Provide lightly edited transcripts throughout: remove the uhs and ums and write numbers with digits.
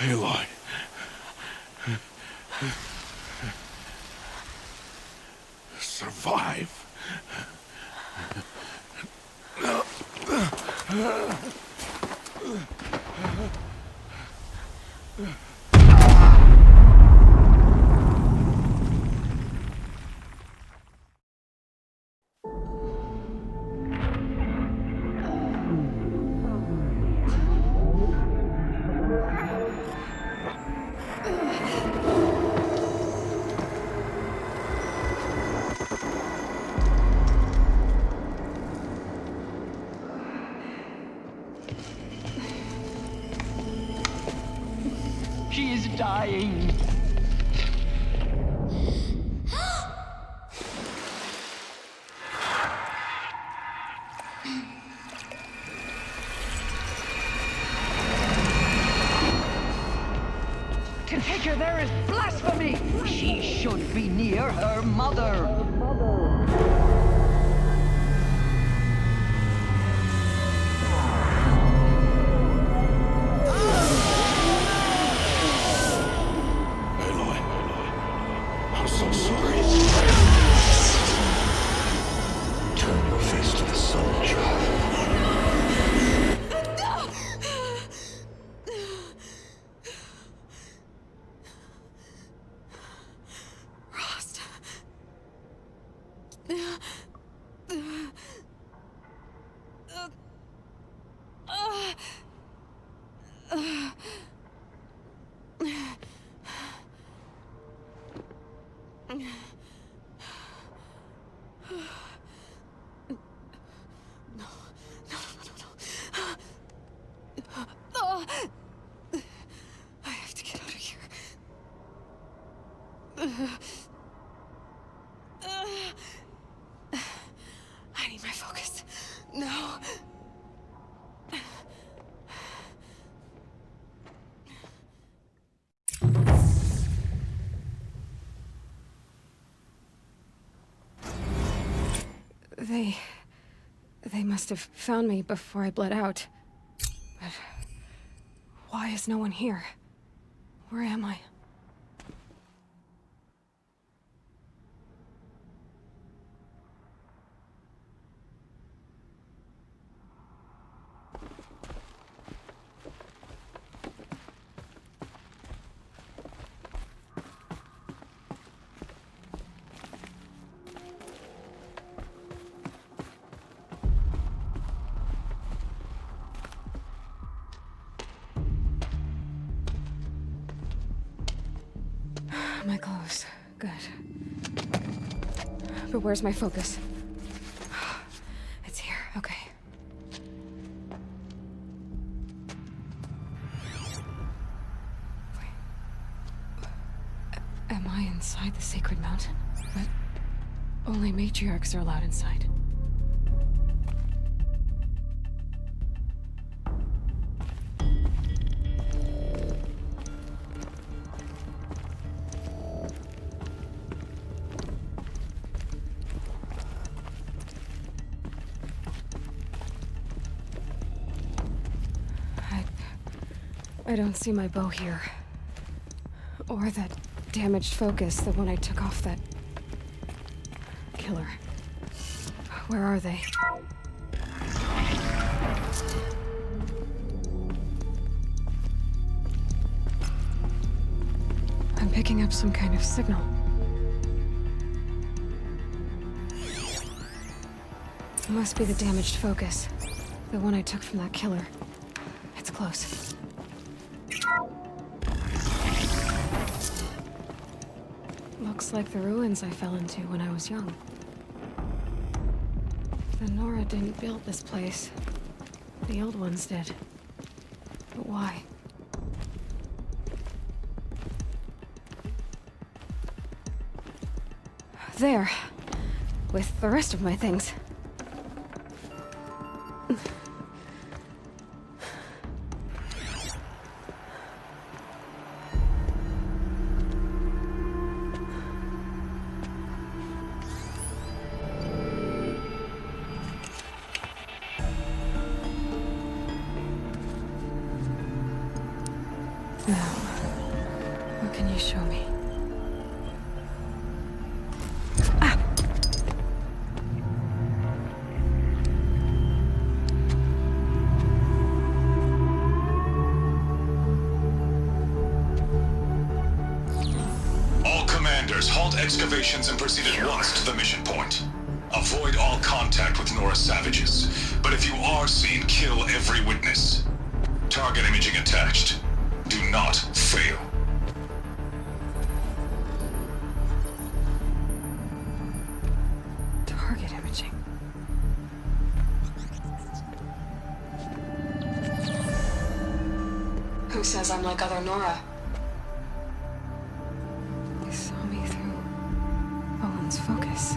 Aloy. Survive. She is dying. To take her there is blasphemy. She should be near her mother. I'm so sorry. Turn your face to the sun, child. Rost. I have to get out of here. I need my focus. No. They must have found me before I bled out. But why is no one here? Where am I? My clothes. Good. But where's my focus? It's here. Okay. Wait. Am I inside the sacred mountain? But only matriarchs are allowed inside. I don't see my bow here. Or that damaged focus, the one I took off that killer. Where are they? I'm picking up some kind of signal. It must be the damaged focus. The one I took from that killer. It's close. Looks like the ruins I fell into when I was young. The Nora didn't build this place. The old ones did. But why? There. With the rest of my things. Now, what can you show me? Ah! All commanders, halt excavations and proceed at once to the mission point. Avoid all contact with Nora savages. But if you are seen, kill every witness. Target imaging attached. Do not fail. Target imaging. Who says I'm like other Nora? They saw me through Owen's focus.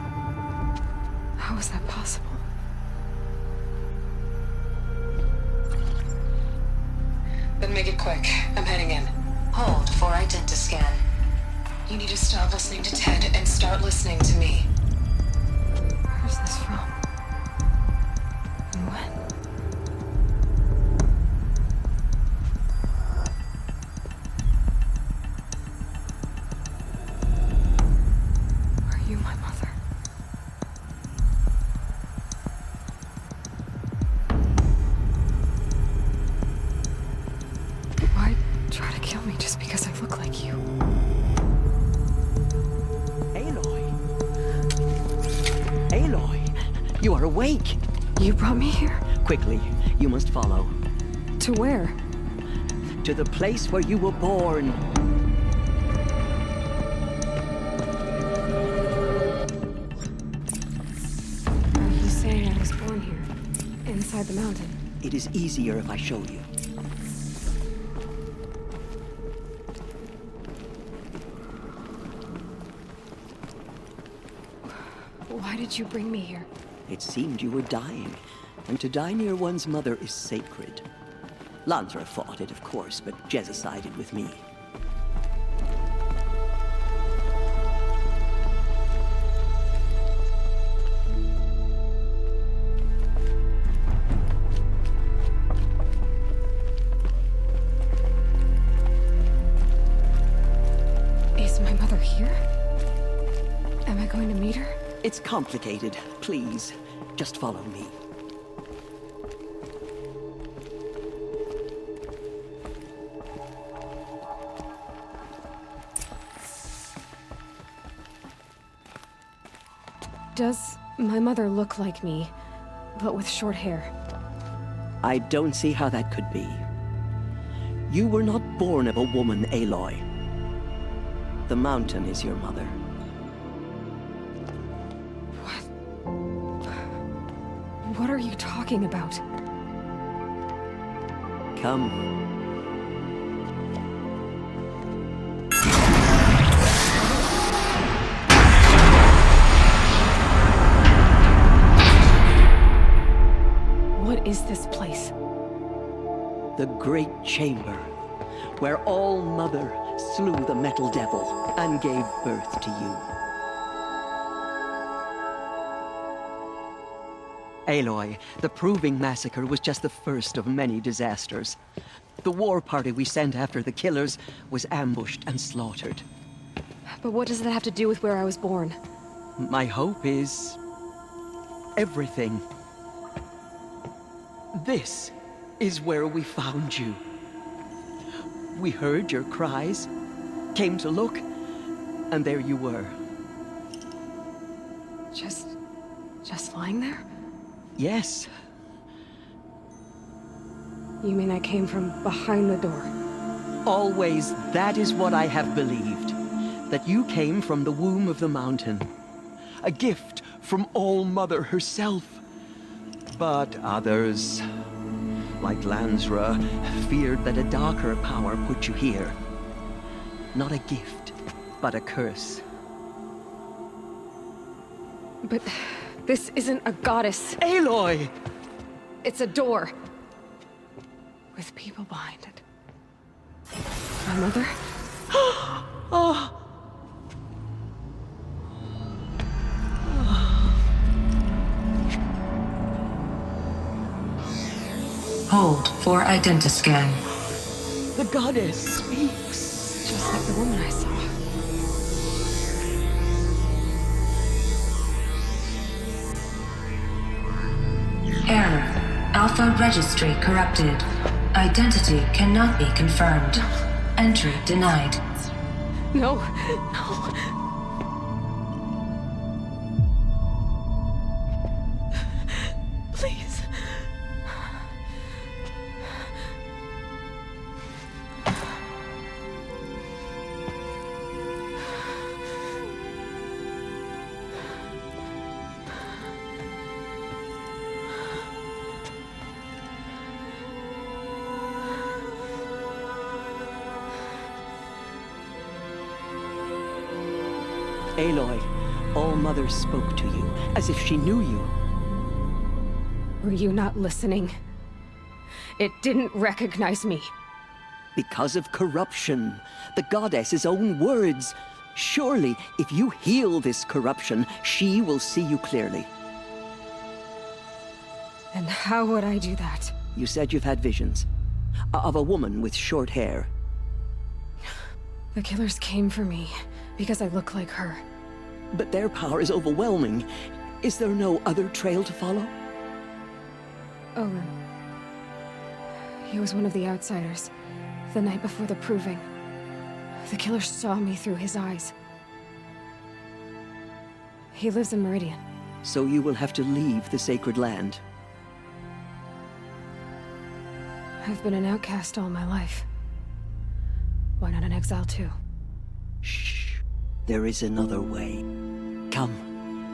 How is that possible? Then make it quick. I'm heading in. Hold for identiscan. You need to stop listening to Ted and start listening to me. Where's this from? And when? Are you my mother? Why try to kill me just because I look like you? Aloy! Aloy! You are awake! You brought me here? Quickly, you must follow. To where? To the place where you were born. Are you saying I was born here? Inside the mountain? It is easier if I show you. Why did you bring me here? It seemed you were dying, and to die near one's mother is sacred. Lansra fought it, of course, but Jezza sided with me. Is my mother here? Am I going to meet her? It's complicated. Please, just follow me. Does my mother look like me, but with short hair? I don't see how that could be. You were not born of a woman, Aloy. The mountain is your mother. What are you talking about? Come. What is this place? The great chamber, where All Mother slew the metal devil and gave birth to you. Aloy, the Proving Massacre was just the first of many disasters. The war party we sent after the killers was ambushed and slaughtered. But what does that have to do with where I was born? My hope is everything. This is where we found you. We heard your cries, came to look, and there you were. Just lying there? Yes, You mean I came from behind the door? always that is what I have believed. That you came from the womb of the mountain. A gift from All Mother herself. But others, like Lansra, feared that a darker power put you here. Not a gift, but a curse. But this isn't a goddess. Aloy! It's a door. With people behind it. My mother? Hold for identiscan. The goddess speaks. Just like the woman I saw. Error. Alpha registry corrupted. Identity cannot be confirmed. Entry denied. No, no. Please. Aloy, All Mother spoke to you, as if she knew you. Were you not listening? It didn't recognize me. Because of corruption. The goddess's own words. Surely, if you heal this corruption, she will see you clearly. And how would I do that? You said you've had visions. Of a woman with short hair. The killers came for me because I look like her. But their power is overwhelming. Is there no other trail to follow? Owen. He was one of the outsiders. The night before the proving. The killer saw me through his eyes. He lives in Meridian. So you will have to leave the sacred land. I've been an outcast all my life. Why not an exile too? Shh. There is another way. Come,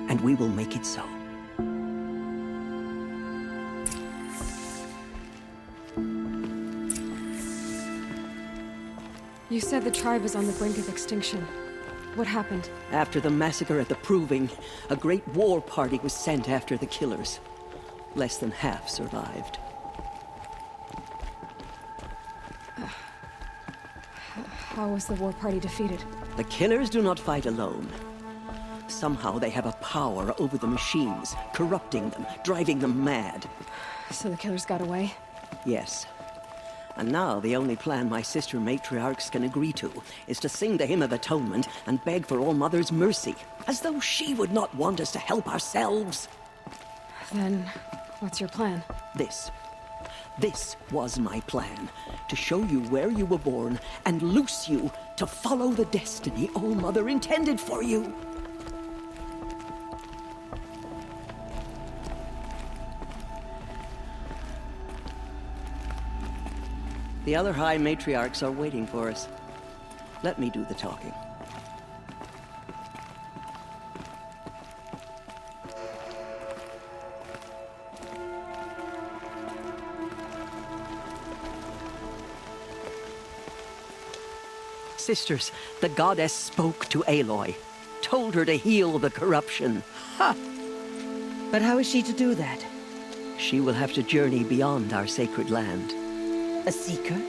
and we will make it so. You said the tribe is on the brink of extinction. What happened? After the massacre at the Proving, a great war party was sent after the killers. Less than half survived. How was the war party defeated? The killers do not fight alone. Somehow they have a power over the machines, corrupting them, driving them mad. So the killers got away? Yes. And now the only plan my sister matriarchs can agree to is to sing the Hymn of Atonement and beg for All Mother's mercy, as though she would not want us to help ourselves. Then, what's your plan? This was my plan, to show you where you were born and loose you to follow the destiny All Mother intended for you. The other High Matriarchs are waiting for us. Let me do the talking. Sisters, the goddess spoke to Aloy, told her to heal the corruption. Ha! But how is she to do that? She will have to journey beyond our sacred land. A seeker?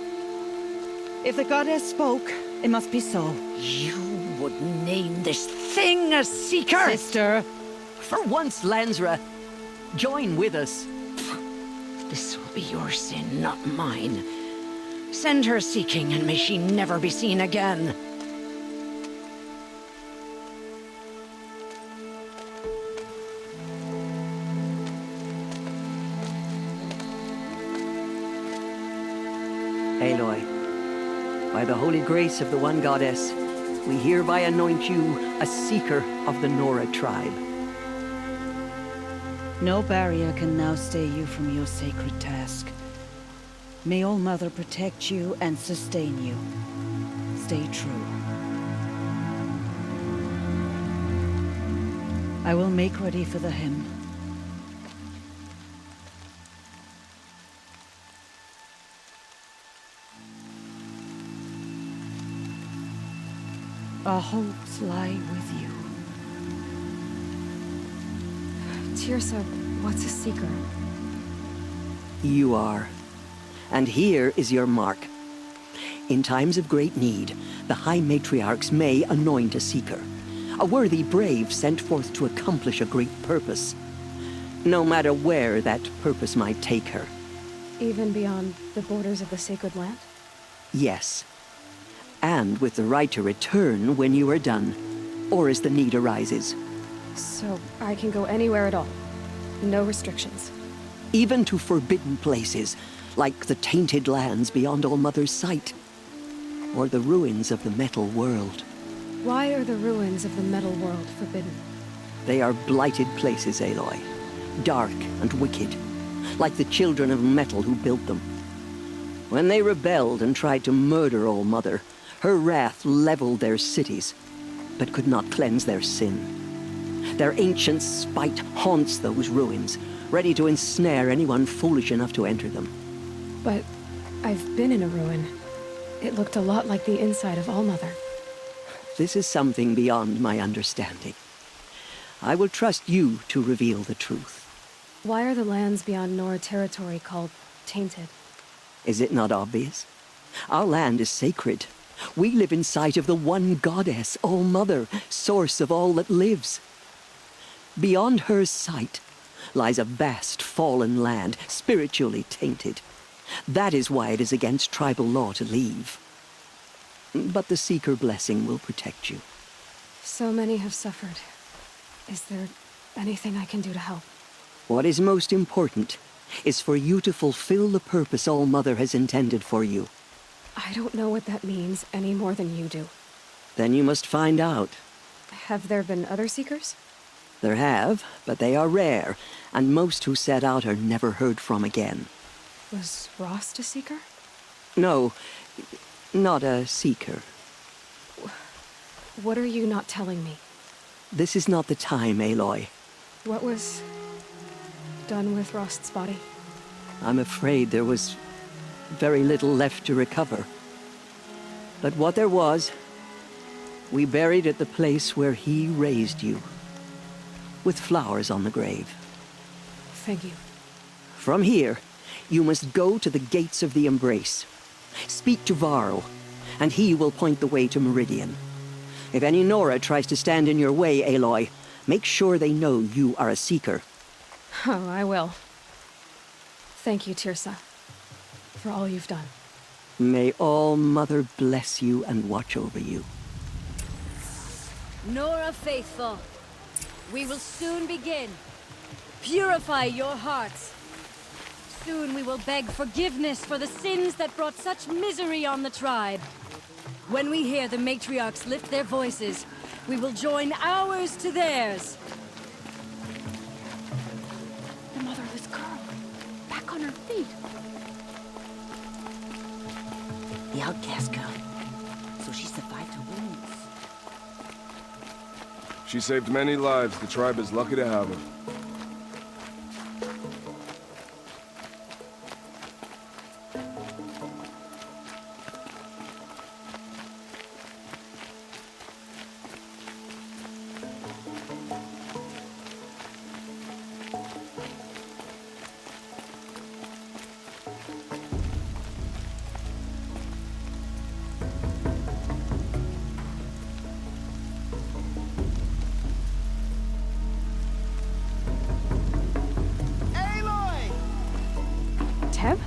If the goddess spoke, it must be so. You would name this thing a seeker? Sister! For once, Lansra, join with us. This will be your sin, not mine. Send her seeking, and may she never be seen again. Aloy, by the holy grace of the one goddess, we hereby anoint you a seeker of the Nora tribe. No barrier can now stay you from your sacred task. May All Mother protect you and sustain you. Stay true. I will make ready for the hymn. Our hopes lie with you. Tirsa, what's a seeker? You are. And here is your mark. In times of great need, the High Matriarchs may anoint a seeker. A worthy brave sent forth to accomplish a great purpose. No matter where that purpose might take her. Even beyond the borders of the sacred land? Yes. And with the right to return when you are done, or as the need arises. So I can go anywhere at all. No restrictions. Even to forbidden places, like the tainted lands beyond All-Mother's sight. Or the ruins of the Metal World. Why are the ruins of the Metal World forbidden? They are blighted places, Aloy. Dark and wicked. Like the children of metal who built them. When they rebelled and tried to murder All-Mother, her wrath leveled their cities, but could not cleanse their sin. Their ancient spite haunts those ruins, ready to ensnare anyone foolish enough to enter them. But I've been in a ruin. It looked a lot like the inside of All-Mother. This is something beyond my understanding. I will trust you to reveal the truth. Why are the lands beyond Nora territory called tainted? Is it not obvious? Our land is sacred. We live in sight of the one goddess, All-Mother, source of all that lives. Beyond her sight lies a vast fallen land, spiritually tainted. That is why it is against tribal law to leave. But the Seeker blessing will protect you. So many have suffered. Is there anything I can do to help? What is most important is for you to fulfill the purpose All-Mother has intended for you. I don't know what that means any more than you do. Then you must find out. Have there been other Seekers? There have, but they are rare, and most who set out are never heard from again. Was Rost a Seeker? No, not a Seeker. What are you not telling me? This is not the time, Aloy. What was done with Rost's body? I'm afraid there was very little left to recover. But what there was, we buried at the place where he raised you, with flowers on the grave. Thank you. From here, you must go to the gates of the Embrace. Speak to Varl, and he will point the way to Meridian. If any Nora tries to stand in your way, Aloy, make sure they know you are a Seeker. Oh, I will. Thank you, Tirsa, for all you've done. May All-Mother bless you and watch over you. Nora faithful, we will soon begin. Purify your hearts. Soon we will beg forgiveness for the sins that brought such misery on the tribe. When we hear the matriarchs lift their voices, we will join ours to theirs. The motherless girl, back on her feet. The outcast girl. So she survived her wounds. She saved many lives. The tribe is lucky to have her. Teb?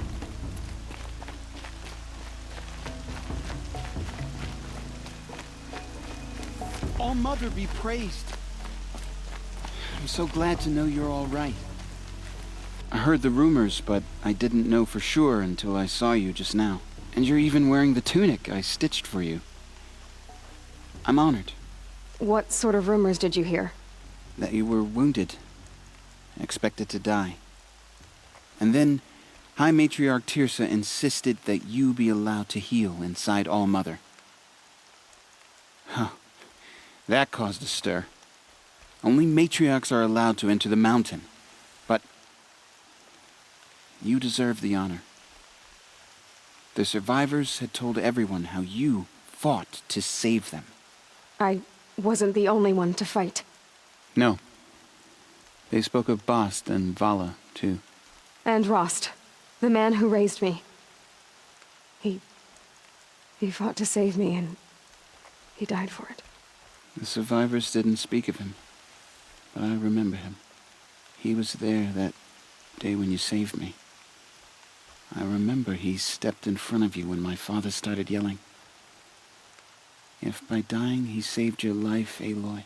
All-Mother be praised. I'm so glad to know you're all right. I heard the rumors, but I didn't know for sure until I saw you just now. And you're even wearing the tunic I stitched for you. I'm honored. What sort of rumors did you hear? That you were wounded. Expected to die. And then High Matriarch Tirsa insisted that you be allowed to heal inside All-Mother. Huh. That caused a stir. Only matriarchs are allowed to enter the mountain. But you deserve the honor. The survivors had told everyone how you fought to save them. I wasn't the only one to fight. No. They spoke of Bast and Vala, too. And Rost, the man who raised me. He fought to save me, and he died for it. The survivors didn't speak of him, but I remember him. He was there that day when you saved me. I remember he stepped in front of you when my father started yelling. If by dying he saved your life, Aloy,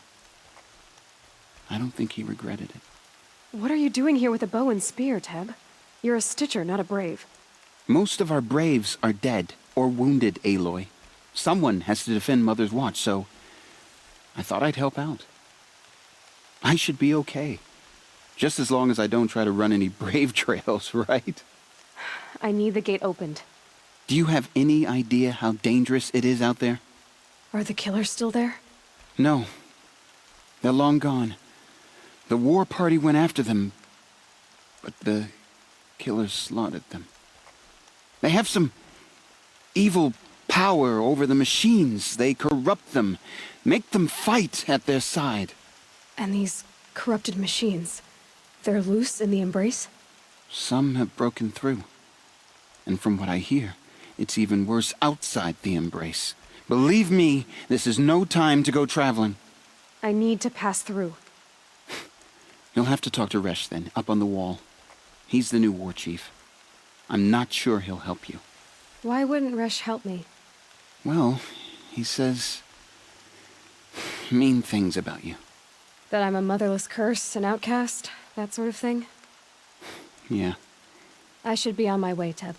I don't think he regretted it. What are you doing here with a bow and spear, Teb? You're a Stitcher, not a Brave. Most of our Braves are dead or wounded, Aloy. Someone has to defend Mother's Watch, so I thought I'd help out. I should be okay. Just as long as I don't try to run any Brave trails, right? I need the gate opened. Do you have any idea how dangerous it is out there? Are the killers still there? No. They're long gone. The war party went after them, but the killers slaughtered them. They have some evil power over the machines. They corrupt them, make them fight at their side. And these corrupted machines, they're loose in the Embrace? Some have broken through. And from what I hear, it's even worse outside the Embrace. Believe me, this is no time to go traveling. I need to pass through. You'll have to talk to Resh then, up on the wall. He's the new war chief. I'm not sure he'll help you. Why wouldn't Resh help me? Well, he says mean things about you. That I'm a motherless curse, an outcast, that sort of thing? Yeah. I should be on my way, Teb.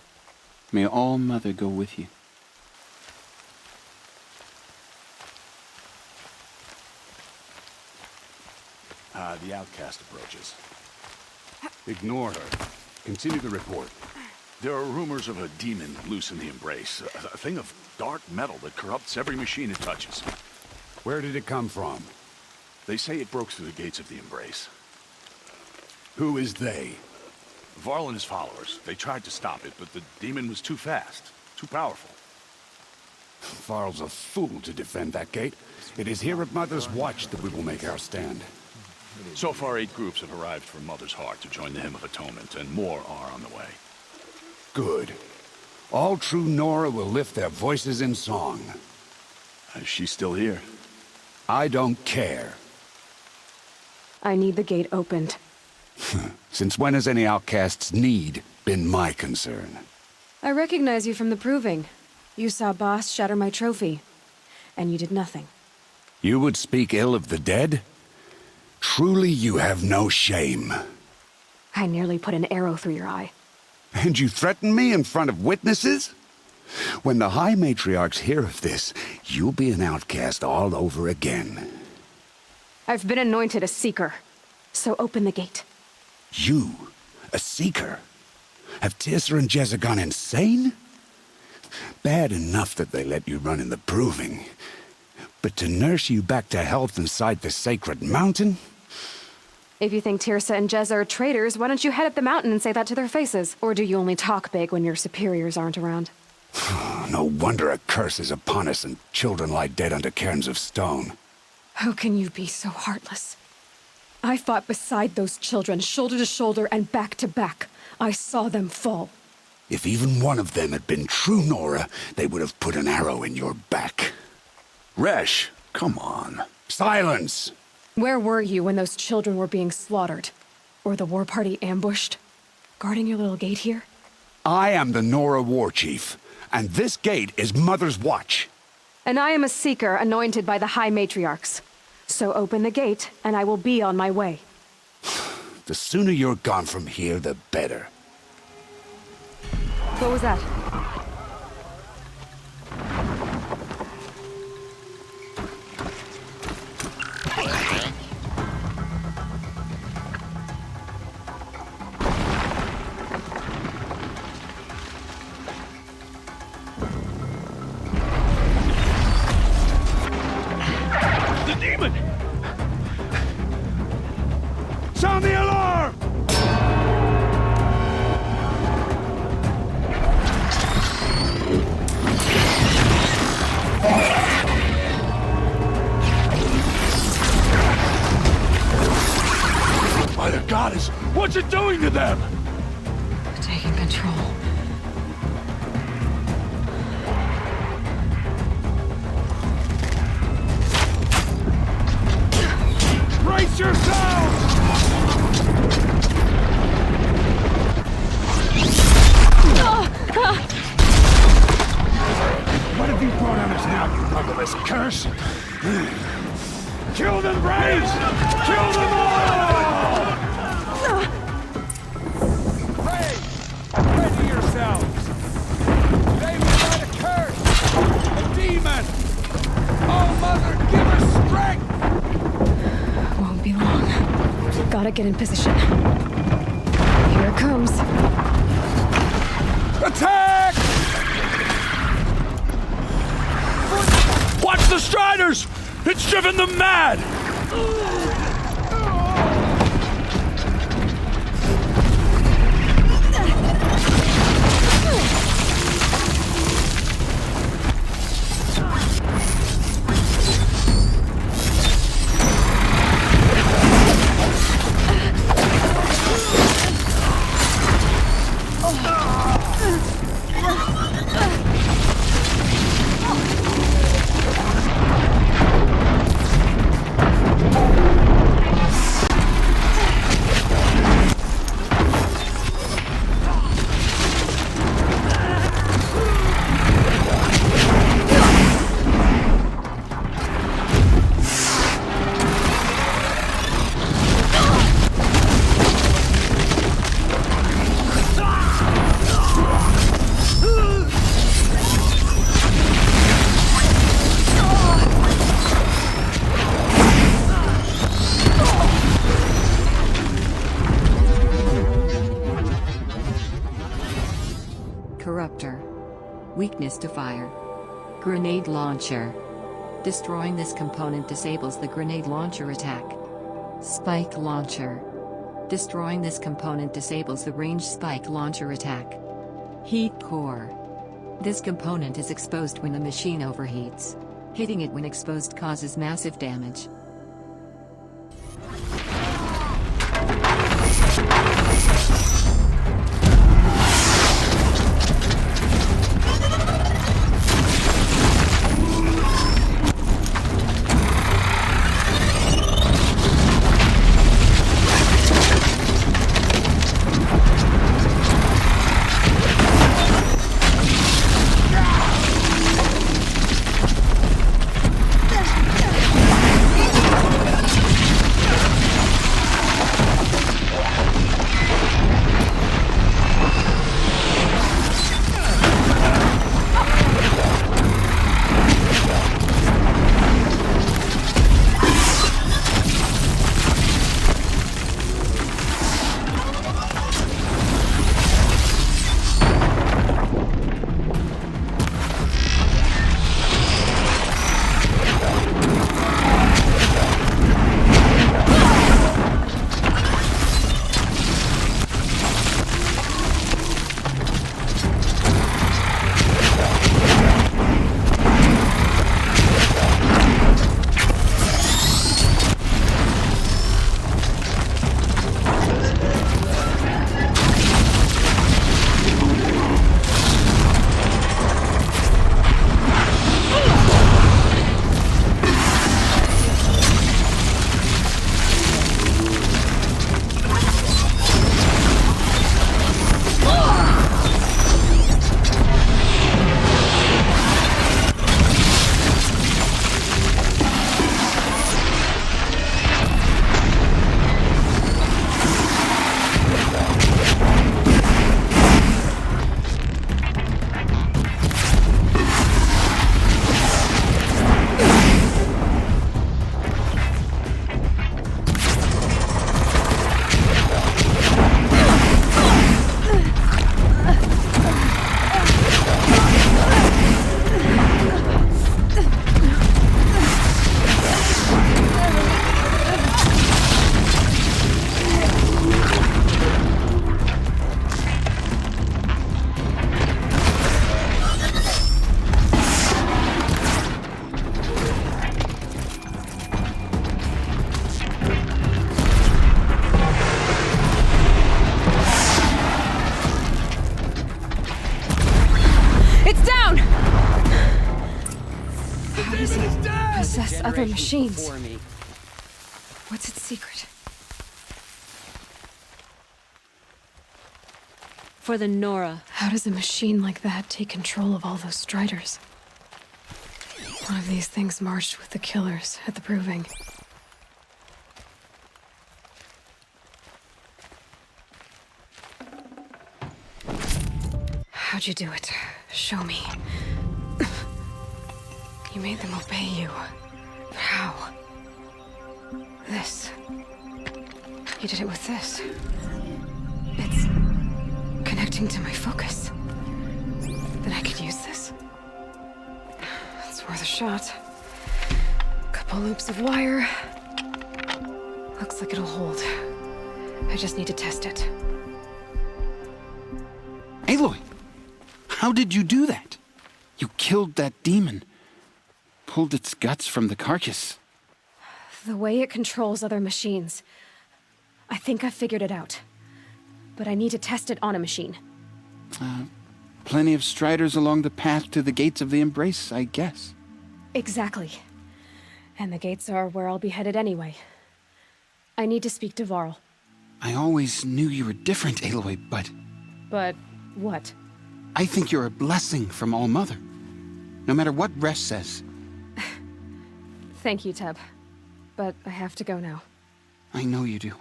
May All Mother go with you. The outcast approaches. Ignore her. Continue the report. There are rumors of a demon loose in the Embrace. A thing of dark metal that corrupts every machine it touches. Where did it come from? They say it broke through the gates of the Embrace. Who is they? Varl and his followers. They tried to stop it, but the demon was too fast. Too powerful. Varl's a fool to defend that gate. It is here at Mother's Watch that we will make our stand. So far, 8 groups have arrived from Mother's Heart to join the Hymn of Atonement, and more are on the way. Good. All true Nora will lift their voices in song. Is she still here? I don't care. I need the gate opened. Since when has any outcast's need been my concern? I recognize you from the Proving. You saw Boss shatter my trophy. And you did nothing. You would speak ill of the dead? Truly you have no shame. I nearly put an arrow through your eye. And you threaten me in front of witnesses? When the High Matriarchs hear of this, you'll be an outcast all over again. I've been anointed a Seeker. So open the gate. You? A Seeker? Have Tirsa and Jezza gone insane? Bad enough that they let you run in the Proving. But to nurse you back to health inside the sacred mountain? If you think Tirsa and Jezza are traitors, why don't you head up the mountain and say that to their faces? Or do you only talk big when your superiors aren't around? No wonder a curse is upon us and children lie dead under cairns of stone. How can you be so heartless? I fought beside those children, shoulder to shoulder and back to back. I saw them fall. If even one of them had been true Nora, they would have put an arrow in your back. Resh, come on. Silence! Where were you when those children were being slaughtered? Or the war party ambushed? Guarding your little gate here? I am the Nora war chief, and this gate is Mother's Watch. And I am a Seeker anointed by the High Matriarchs. So open the gate, and I will be on my way. The sooner you're gone from here, the better. What was that? The demon! Sound the alarm! By the goddess, what's it doing to them? Taking control. Brace yourselves! this curse! Kill them, Braves! Kill them all! Pray! Pray to yourselves! They will not a curse! A demon! Oh, Mother, give us strength! Won't be long. Gotta get in position. Here it comes. Attack! Watch the Striders! It's driven them mad! Corruptor. Weakness to fire. Grenade launcher. Destroying this component disables the grenade launcher attack. Spike launcher. Destroying this component disables the ranged spike launcher attack. Heat core. This component is exposed when the machine overheats. Hitting it when exposed causes massive damage. Possess other machines. What's its secret? For the Nora. How does a machine like that take control of all those Striders? One of these things marched with the killers at the proving. How'd you do it? Show me. You made them obey you. But how? This. You did it with this. It's connecting to my focus. Then I could use this. It's worth a shot. Couple loops of wire. Looks like it'll hold. I just need to test it. Aloy! How did you do that? You killed that demon. Pulled its guts from the carcass. The way it controls other machines. I think I figured it out. But I need to test it on a machine. Plenty of striders along the path to the gates of the Embrace, I guess. Exactly. And the gates are where I'll be headed anyway. I need to speak to Varl. I always knew you were different, Aloy, but But what? I think you're a blessing from All Mother. No matter what Resh says. Thank you, Teb. But I have to go now. I know you do.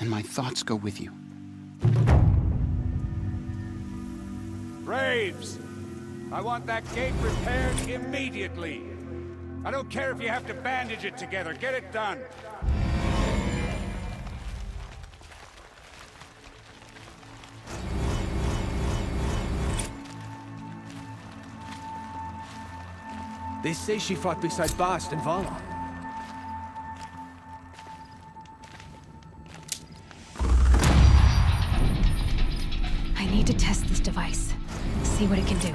And my thoughts go with you. Braves! I want that gate repaired immediately. I don't care if you have to bandage it together. Get it done. They say she fought beside Bast and Vala. I need to test this device. See what it can do.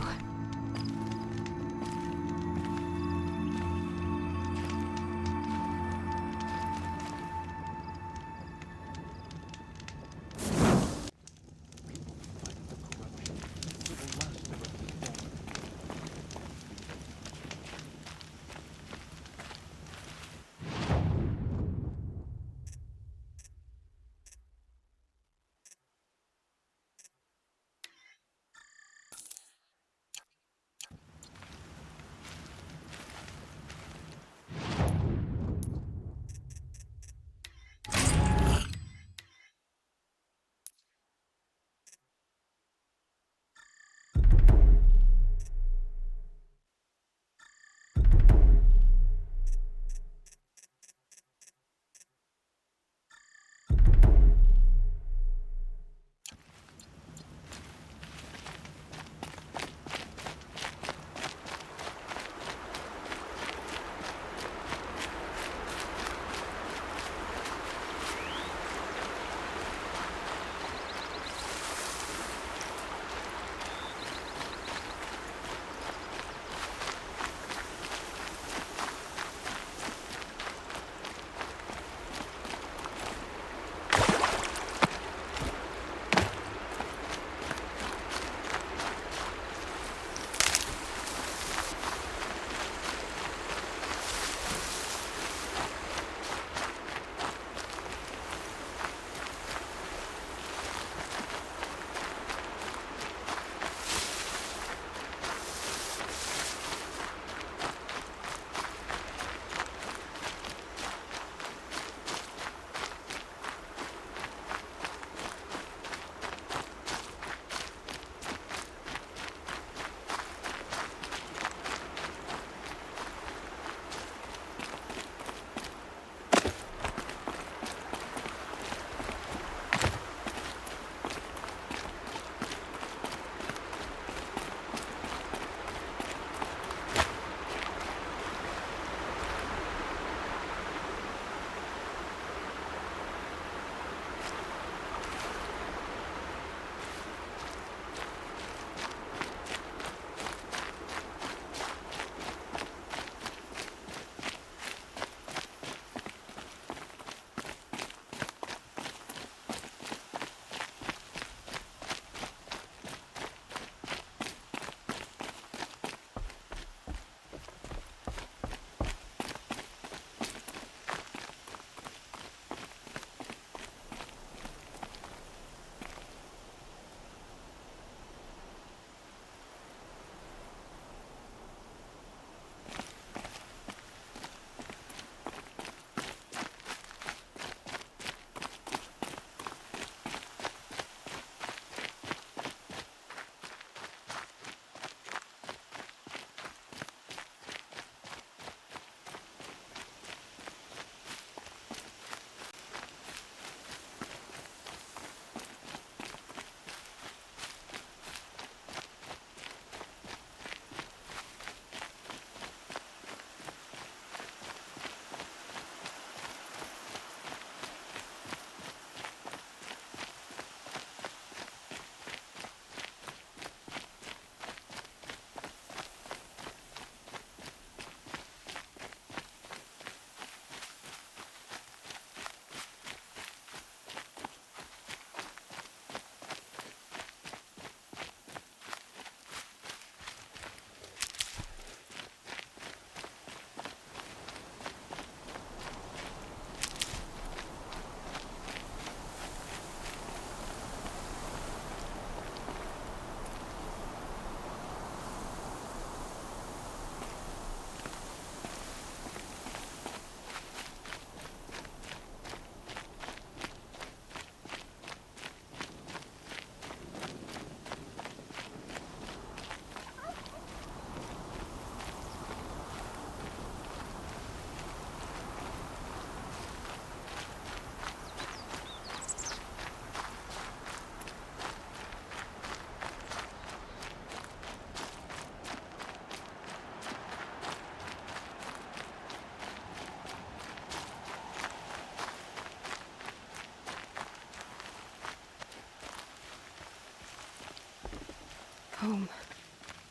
home.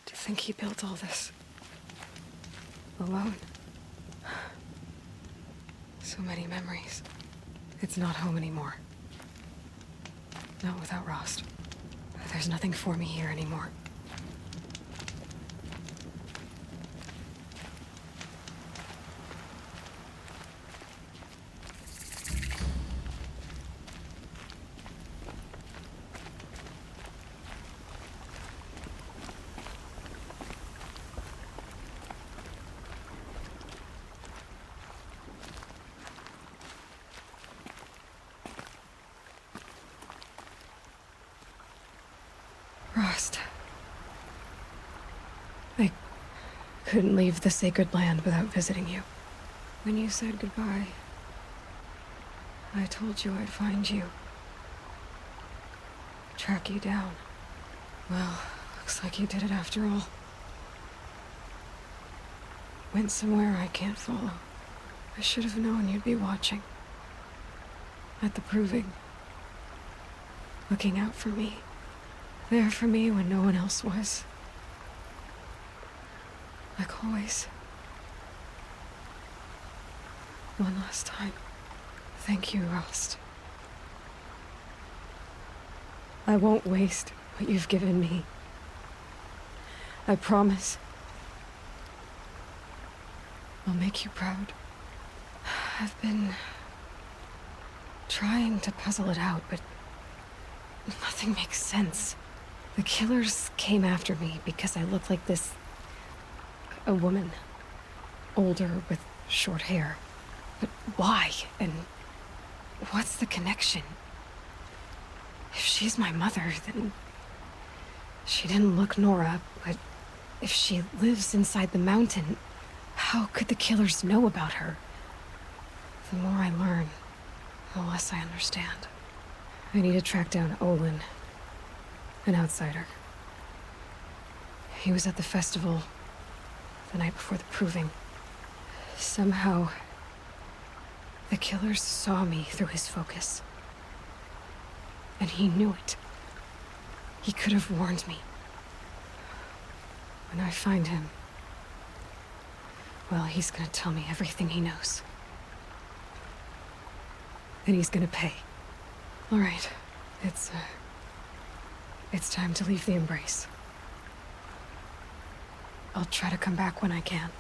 To think he built all this alone. So many memories. It's not home anymore. Not without Rost. There's nothing for me here anymore. Rost. I couldn't leave the sacred land without visiting you. When you said goodbye, I told you I'd find you. Track you down. Well, looks like you did it after all. Went somewhere I can't follow. I should have known you'd be watching. At the proving. Looking out for me. There for me when no one else was. Like always. One last time. Thank you, Rost. I won't waste what you've given me. I promise. I'll make you proud. I've been trying to puzzle it out, but nothing makes sense. The killers came after me because I look like this... a woman. Older with short hair. But why? And what's the connection? If she's my mother, then... she didn't look Nora, but if she lives inside the mountain, how could the killers know about her? The more I learn, the less I understand. I need to track down Olin. An outsider. He was at the festival the night before the proving. Somehow, the killers saw me through his focus. And he knew it. He could have warned me. When I find him, well, he's gonna tell me everything he knows. And he's gonna pay. All right, it's time to leave the embrace. I'll try to come back when I can.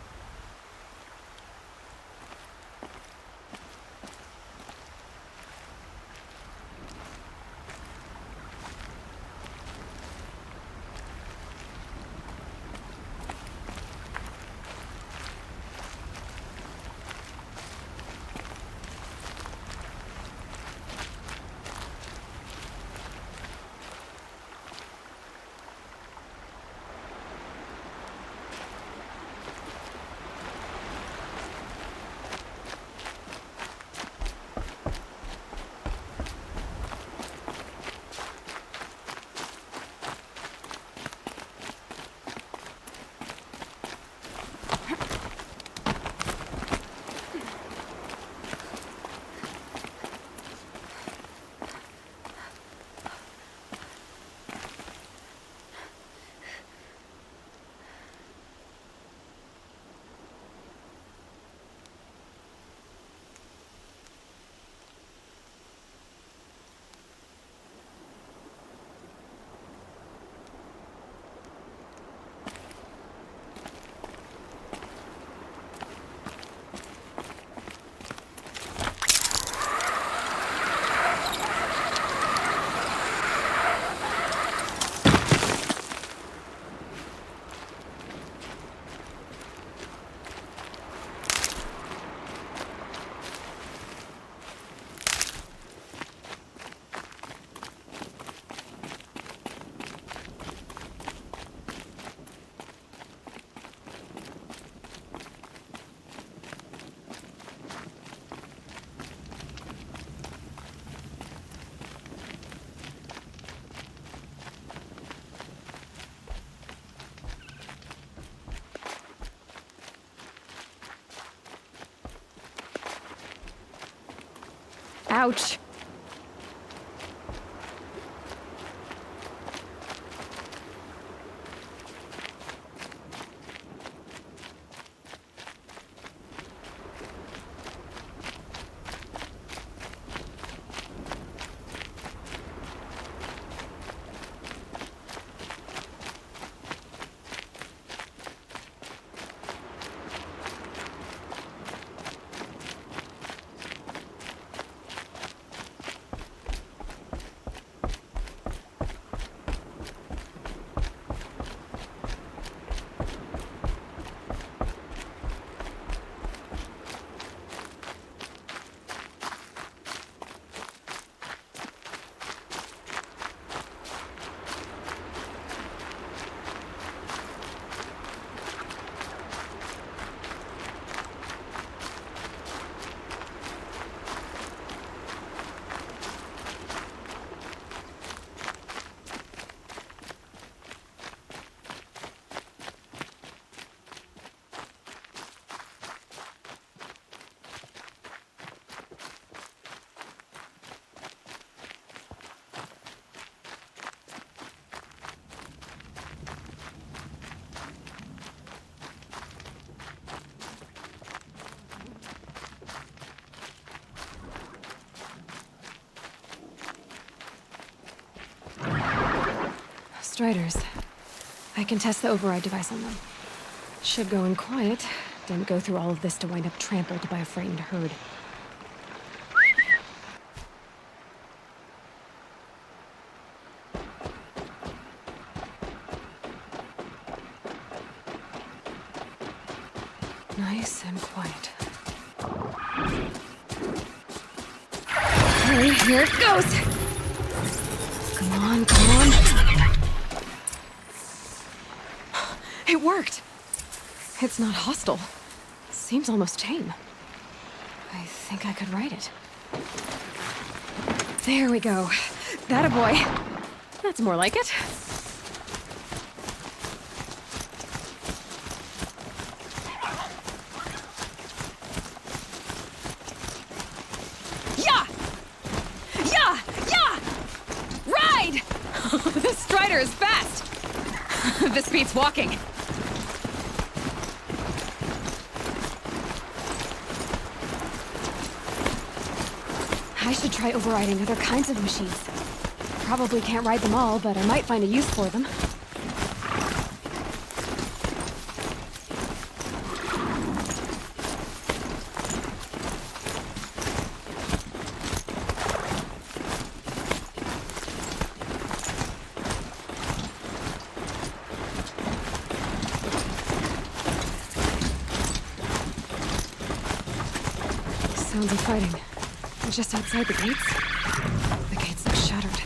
Ouch. Striders. I can test the override device on them. Should go in quiet. Didn't go through all of this to wind up trampled by a frightened herd. Nice and quiet. Okay, here it goes! Come on, come on. It worked! It's not hostile. Seems almost tame. I think I could ride it. There we go. That a boy. That's more like it. Yeah! Yeah! Yeah! Ride! This Strider is fast! This beats walking. I should try overriding other kinds of machines. Probably can't ride them all, but I might find a use for them. Sounds of fighting. Just outside the gates? The gates look shattered.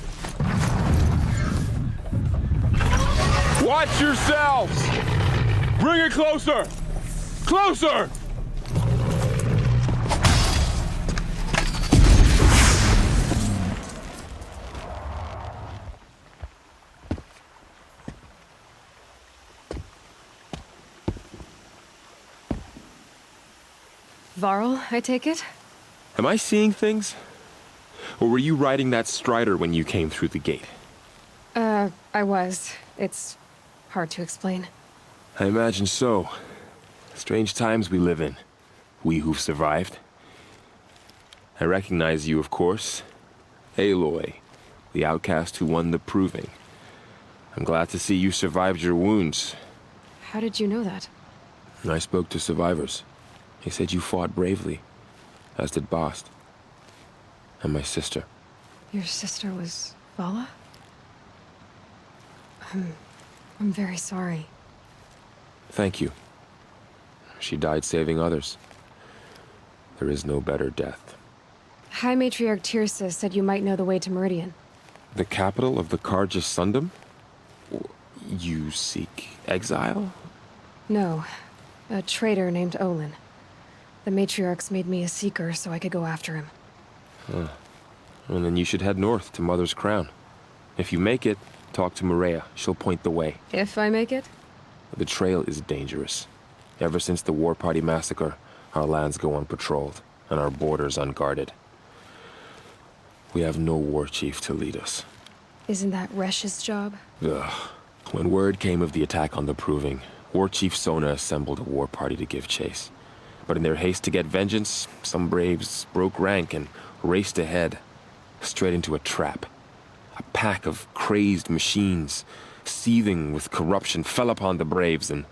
Watch yourselves! Bring it closer! Closer! Varl, I take it? Am I seeing things? Or were you riding that Strider when you came through the gate? I was. It's hard to explain. I imagine so. Strange times we live in. We who've survived. I recognize you, of course. Aloy, the outcast who won the proving. I'm glad to see you survived your wounds. How did you know that? I spoke to survivors. They said you fought bravely. As did Bast. And my sister. Your sister was Vala? I'm very sorry. Thank you. She died saving others. There is no better death. High Matriarch Tirsa said you might know the way to Meridian. The capital of the Carja Sundom? You seek exile? No. A traitor named Olin. The Matriarchs made me a seeker so I could go after him. Huh. And then you should head north to Mother's Crown. If you make it, talk to Maria. She'll point the way. If I make it? The trail is dangerous. Ever since the War Party massacre, our lands go unpatrolled, and our borders unguarded. We have no war chief to lead us. Isn't that Resh's job? Ugh. When word came of the attack on the Proving, War Chief Sona assembled a war party to give chase. But in their haste to get vengeance, some braves broke rank and raced ahead, straight into a trap. A pack of crazed machines, seething with corruption, fell upon the braves and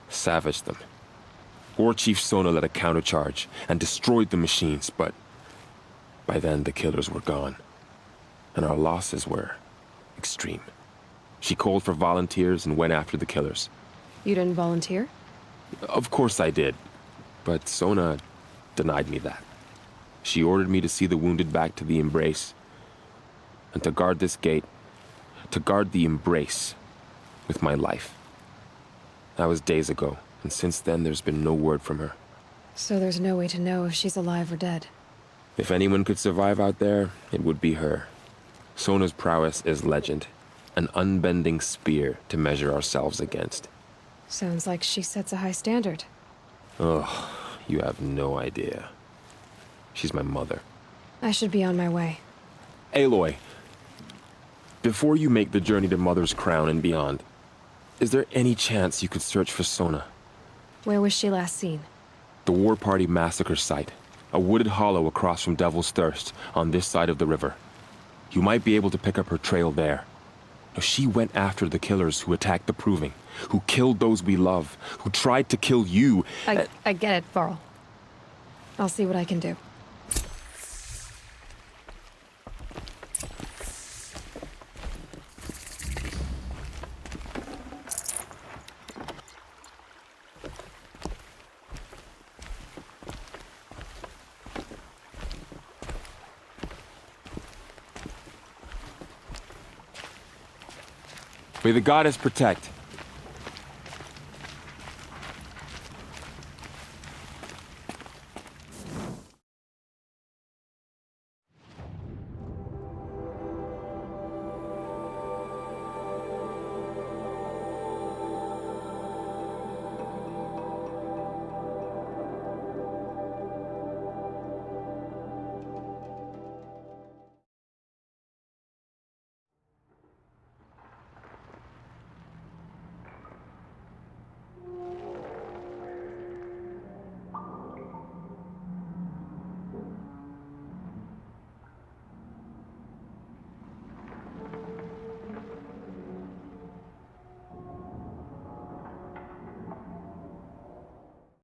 savaged them. War Chief Sona led a countercharge and destroyed the machines, but by then the killers were gone, and our losses were extreme. She called for volunteers and went after the killers. You didn't volunteer? Of course I did, but Sona denied me that. She ordered me to see the wounded back to the Embrace, and to guard this gate, to guard the Embrace with my life. That was days ago, and since then there's been no word from her. So there's no way to know if she's alive or dead. If anyone could survive out there, it would be her. Sona's prowess is legend, an unbending spear to measure ourselves against. Sounds like she sets a high standard. Oh, you have no idea. She's my mother. I should be on my way. Aloy, before you make the journey to Mother's Crown and beyond, is there any chance you could search for Sona? Where was she last seen? The War Party massacre site. A wooded hollow across from Devil's Thirst, on this side of the river. You might be able to pick up her trail there. She went after the killers who attacked the Proving, who killed those we love, who tried to kill you. I get it, Varl. I'll see what I can do. May the goddess protect.